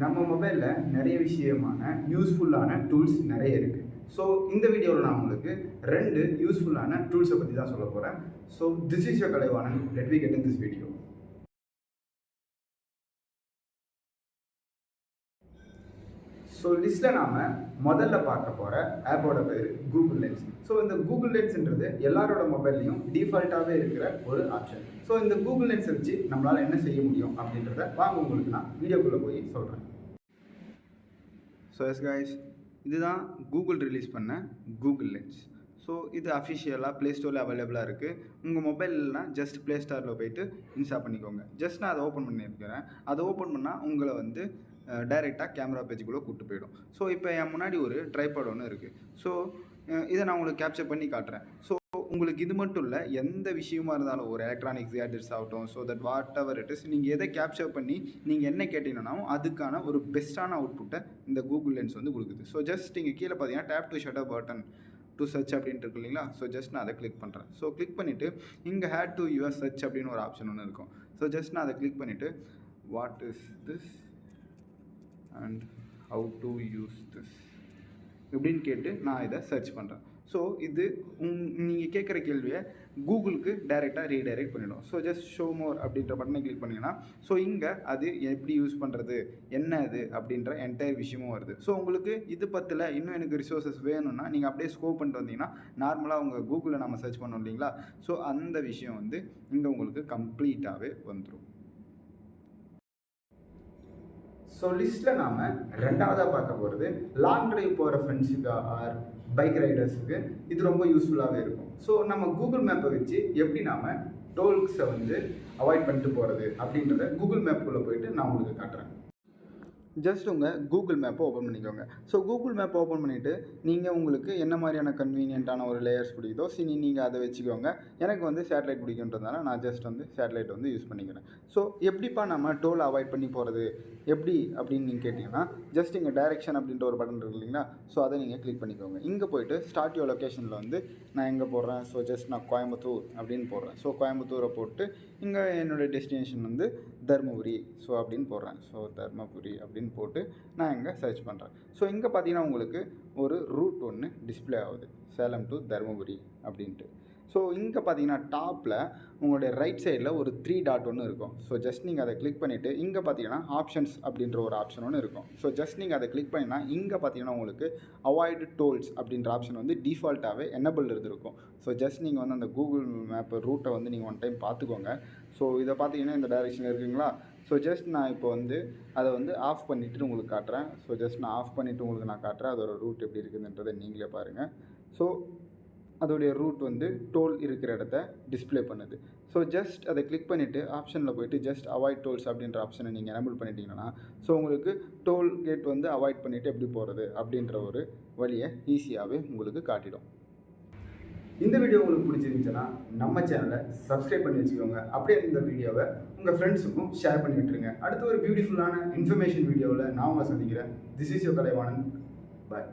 நம்ம மொபைலில் நிறைய விஷயமான யூஸ்ஃபுல்லான டூல்ஸ் நிறைய இருக்குது. ஸோ இந்த வீடியோவில் நான் உங்களுக்கு 2 யூஸ்ஃபுல்லான டூல்ஸை பற்றி தான் சொல்ல போகிறேன். So this is your Kalaivanan. Let we get in this video. So லிஸ்ட்டில் நாம் முதல்ல பார்க்க போகிற ஆப்போட பேர் கூகுள் லென்ஸ். ஸோ இந்த கூகுள் லென்ஸ்ன்றது எல்லாரோட மொபைல்லையும் டிஃபால்ட்டாகவே இருக்கிற ஒரு ஆப்ஷன். ஸோ இந்த கூகுள் லென்ஸ் வச்சு நம்மளால் என்ன செய்ய முடியும் அப்படின்றத வாங்க உங்களுக்கு நான் வீடியோக்குள்ளே போய் சொல்கிறேன். ஸோ எஸ் கைஸ், இதுதான் கூகுள் ரிலீஸ் பண்ண கூகுள் லென்ஸ். ஸோ இது அஃபிஷியலாக ப்ளே ஸ்டோரில் அவைலபிளாக இருக்குது. உங்கள் மொபைல்லாம் ஜஸ்ட் ப்ளே ஸ்டோரில் போய்ட்டு இன்ஸ்டால் பண்ணிக்கோங்க. ஜஸ்ட் நான் அதை ஓப்பன் பண்ணியிருக்கிறேன். அதை ஓப்பன் பண்ணால் உங்களை வந்து டைரெக்டாக கேமரா பேஜுக்குள்ளே கூப்பிட்டு போயிடும். ஸோ இப்போ என் முன்னாடி ஒரு ட்ரைபாட் ஒன்று இருக்குது. ஸோ இதை நான் உங்களுக்கு கேப்சர் பண்ணி காட்டுறேன். ஸோ உங்களுக்கு இது மட்டும் இல்லை, எந்த விஷயமா இருந்தாலும் ஒரு எலக்ட்ரானிக்ஸ் கேட்ஜெட்ஸ் ஆகட்டும், so that what ever it is, நீங்கள் எதை கேப்சர் பண்ணி நீங்கள் என்ன கேட்டீங்கன்னாலும் அதுக்கான ஒரு பெஸ்ட்டான அவுட்புட்டை இந்த கூகுள் லென்ஸ் வந்து கொடுக்குது. ஸோ ஜஸ்ட் நீங்கள் கீழே பார்த்தீங்கன்னா tap to shutter button to search அப்படின்ட்டு இருக்கு இல்லைங்களா. ஸோ ஜஸ்ட் நான் அதை கிளிக் பண்ணுறேன். ஸோ கிளிக் பண்ணிவிட்டு இங்கே ஹேட் டு யுவர் சர்ச் அப்படின்னு ஒரு ஆப்ஷன் ஒன்று இருக்கும். ஸோ ஜஸ்ட் நான் அதை கிளிக் பண்ணிவிட்டு what is this and how to use this இப்படின்னு கேட்டு நான் இதை சர்ச் பண்ணுறேன். ஸோ இது நீங்கள் கேட்குற கேள்வியை கூகுளுக்கு டைரெக்டாக ரீடைரெக்ட் பண்ணிவிடும். ஸோ ஜஸ்ட் ஷோ மோர் அப்படின்ற பட்டனை கிளிக் பண்ணிங்கன்னா ஸோ இங்கே அது எப்படி யூஸ் பண்ணுறது, என்ன அது அப்படின்ற என்டையர் விஷயமும் வருது. ஸோ உங்களுக்கு இது பற்றில இன்னும் எனக்கு ரிசோர்ஸஸ் வேணும்னா நீங்கள் அப்படியே ஸ்கோப் பண்ணிட்டு வந்தீங்கன்னா நார்மலாக உங்கள் கூகுளில் நம்ம சர்ச் பண்ணோம் இல்லைங்களா. ஸோ அந்த விஷயம் வந்து இங்கே உங்களுக்கு கம்ப்ளீட்டாகவே வந்துடும். ஸோ லிஸ்ட்டில் நாம் 2ஆவதாக பார்க்க போகிறது லாங் ட்ரைவ் போகிற ஃப்ரெண்ட்ஸுக்கு ஆர் பைக் ரைடர்ஸுக்கு இது ரொம்ப யூஸ்ஃபுல்லாகவே இருக்கும். ஸோ நம்ம கூகுள் மேப்பை வச்சு எப்படி நாம் டோல்ஸை வந்து அவாய்ட் பண்ணிட்டு போகிறது அப்படின்றத கூகுள் மேப்புக்குள்ளே போயிட்டு நான் உங்களுக்கு காட்டுறேன். ஜஸ்ட் உங்கள் கூகுள் மேப்பை ஓப்பன் பண்ணிக்கோங்க. ஸோ கூகுள் மேப்பை ஓப்பன் பண்ணிவிட்டு நீங்கள் உங்களுக்கு என்ன மாதிரியான கன்வீனியன்ட்டான ஒரு லேயர்ஸ் பிடிக்குதோ நீங்கள் அதை வச்சுக்கோங்க. எனக்கு வந்து சேட்டலைட் பிடிக்குன்றதுனால நான் ஜஸ்ட் வந்து சேட்டலைட் வந்து யூஸ் பண்ணிக்கிறேன். ஸோ எப்படிப்பா நம்ம டோல் அவாய்ட் பண்ணி போகிறது எப்படி அப்படின்னு நீங்கள் கேட்டிங்கன்னா ஜஸ்ட் இங்கே டைரெக்ஷன் அப்படின்ற ஒரு பட்டன் இருக்கு இல்லைங்களா. ஸோ அதை நீங்கள் கிளிக் பண்ணிக்கோங்க. இங்கே போய்ட்டு ஸ்டார்ட் யுவர் லொக்கேஷனில் வந்து நான் எங்கே போடுறேன், ஸோ ஜஸ்ட் நான் கோயம்புத்தூர் அப்படின்னு போடுறேன். ஸோ கோயம்புத்தூரை போட்டு இங்கே என்னுடைய டெஸ்டினேஷன் வந்து தர்மபுரி ஸோ அப்படின்னு போடுறேன். ஸோ தர்மபுரி அப்படின்னு போட்டு நான் இங்கே சர்ச் பண்ணுறேன். ஸோ இங்கே பார்த்தீங்கன்னா உங்களுக்கு ஒரு ரூட் ஒன்று டிஸ்பிளே ஆகுது, சேலம் டு தர்மபுரி அப்படின்ட்டு. ஸோ இங்கே பார்த்தீங்கன்னா டாப்பில் உங்களுடைய ரைட் சைடில் ஒரு 3 டாட் ஒன்று இருக்கும். ஸோ ஜஸ்ட் நீங்கள் அதை கிளிக் பண்ணிவிட்டு இங்கே பார்த்தீங்கன்னா ஆப்ஷன்ஸ் அப்படின்ற ஒரு ஆப்ஷன் ஒன்று இருக்கும். ஸோ ஜஸ்ட் நீங்கள் அதை கிளிக் பண்ணிங்கன்னா இங்கே பார்த்தீங்கன்னா உங்களுக்கு அவாய்டு டோல்ஸ் அப்படின்ற ஆப்ஷன் வந்து டிஃபால்ட்டாகவே எனபிள் இருந்திருக்கும். ஸோ ஜஸ்ட் நீங்கள் வந்து அந்த கூகுள் மேப் ரூட்டை வந்து நீங்கள் ஒன் டைம் பார்த்துக்கோங்க. ஸோ இதை பார்த்தீங்கன்னா இந்த டைரெக்ஷனில் இருக்குங்களா. ஸோ ஜஸ்ட் நான் இப்போ வந்து அதை வந்து ஆஃப் பண்ணிவிட்டு உங்களுக்கு காட்டுறேன். ஸோ ஜஸ்ட் நான் ஆஃப் பண்ணிவிட்டு உங்களுக்கு நான் காட்டுறேன் அதோட ரூட் எப்படி இருக்குதுன்றதை நீங்களே பாருங்கள். ஸோ அதோடைய ரூட் வந்து டோல் இருக்கிற இடத்த டிஸ்பிளே பண்ணுது. ஸோ ஜஸ்ட் அதை கிளிக் பண்ணிவிட்டு ஆப்ஷனில் போய்ட்டு ஜஸ்ட் அவாய்ட் டோல்ஸ் அப்படின்ற ஆப்ஷனை நீங்கள் எனபிள் பண்ணிட்டீங்கன்னா ஸோ உங்களுக்கு டோல் கேட் வந்து அவாய்ட் பண்ணிவிட்டு எப்படி போகிறது அப்படின்ற ஒரு வழியை ஈஸியாகவே உங்களுக்கு காட்டிடும். இந்த வீடியோ உங்களுக்கு பிடிச்சிருந்துச்சுன்னா நம்ம சேனலை சப்ஸ்கிரைப் பண்ணி வச்சுக்கோங்க. அப்படியே இந்த வீடியோவை உங்கள் ஃப்ரெண்ட்ஸுக்கும் ஷேர் பண்ணி விட்டுருங்க. அடுத்து ஒரு பியூட்டிஃபுல்லான இன்ஃபர்மேஷன் வீடியோவில் நான் உங்களை சந்திக்கிறேன். This is your Kalaivanan. Bye.